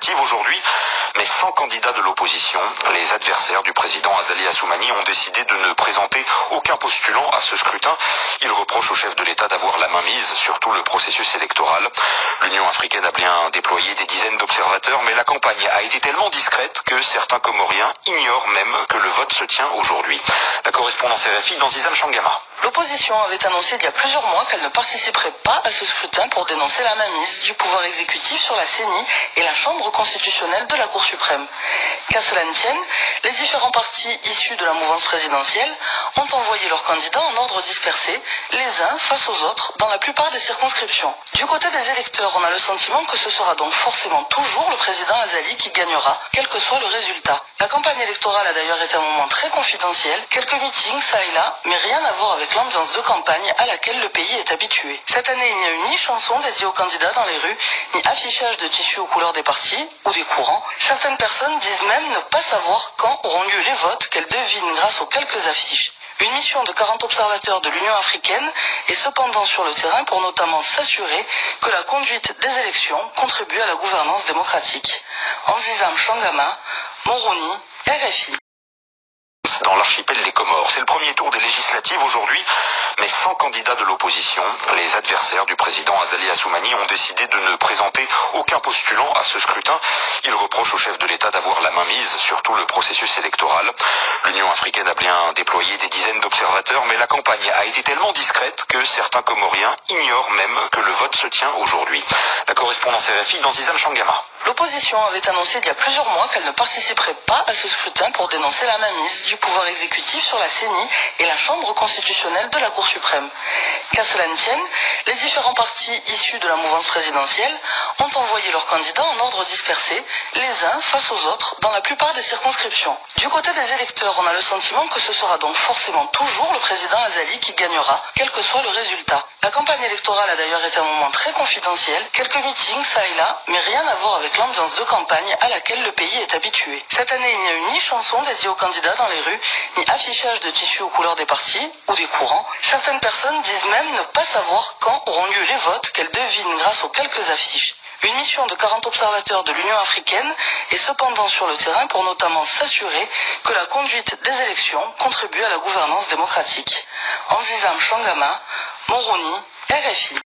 législatives aujourd'hui, mais sans candidat de l'opposition. Les adversaires du président Azali Assoumani ont décidé de ne présenter aucun postulant à ce scrutin. Ils reprochent au chef de l'État d'avoir la main mise sur tout le processus électoral. L'Union africaine a bien déployé des dizaines d'observateurs, mais la campagne a été tellement discrète que certains Comoriens ignorent même que le vote se tient aujourd'hui. La correspondance RFI dans Zizan Changama. L'opposition avait annoncé il y a plusieurs mois qu'elle ne participerait pas à ce scrutin pour dénoncer la mainmise du pouvoir exécutif sur la CENI et la Chambre constitutionnelle de la Cour suprême. Qu'à cela ne tienne, les différents partis issus de la mouvance présidentielle ont envoyé leurs candidats en ordre dispersé, les uns face aux autres, dans la plupart des circonscriptions. Du côté des électeurs, on a le sentiment que ce sera donc forcément toujours le président Azali qui gagnera, quel que soit le résultat. La campagne électorale a d'ailleurs été un moment très confidentiel, quelques meetings ça et là, mais rien à voir avec l'ambiance de campagne à laquelle le pays est habitué. Cette année, il n'y a eu ni chanson dédiée aux candidats dans les rues, ni affichage de tissus aux couleurs des partis ou des courants. Certaines personnes disent même ne pas savoir quand auront lieu les votes qu'elles devinent grâce aux quelques affiches. Une mission de 40 observateurs de l'Union africaine est cependant sur le terrain pour notamment s'assurer que la conduite des élections contribue à la gouvernance démocratique. Anzizam Changama, Moroni, RFI. Dans l'archipel des Comores. C'est le premier tour des législatives aujourd'hui, mais sans candidat de l'opposition. Les adversaires du président Azali Assoumani ont décidé de ne présenter aucun postulant à ce scrutin. Ils reprochent au chef de l'État d'avoir la main mise sur tout le processus électoral. L'Union africaine a bien déployé des dizaines d'observateurs, mais la campagne a été tellement discrète que certains Comoriens ignorent même que le vote se tient aujourd'hui. La correspondance RFI dans Zizan Changama. L'opposition avait annoncé il y a plusieurs mois qu'elle ne participerait pas à ce scrutin pour dénoncer la mainmise du pouvoir exécutif sur la CENI et la Chambre constitutionnelle de la Cour suprême. Qu'à cela ne tienne, les différents partis issus de la mouvance présidentielle ont envoyé leurs candidats en ordre dispersé, les uns face aux autres, dans la plupart des circonscriptions. Du côté des électeurs, on a le sentiment que ce sera donc forcément toujours le président Azali qui gagnera, quel que soit le résultat. La campagne électorale a d'ailleurs été un moment très confidentiel, quelques meetings ça et là, mais rien à voir avec l'ambiance de campagne à laquelle le pays est habitué. Cette année, il n'y a eu ni chanson dédiée aux candidats dans les rues, ni affichage de tissus aux couleurs des partis ou des courants. Certaines personnes disent même ne pas savoir quand auront lieu les votes qu'elles devinent grâce aux quelques affiches. Une mission de 40 observateurs de l'Union africaine est cependant sur le terrain pour notamment s'assurer que la conduite des élections contribue à la gouvernance démocratique. Anzizam Changama, Moroni, RFI.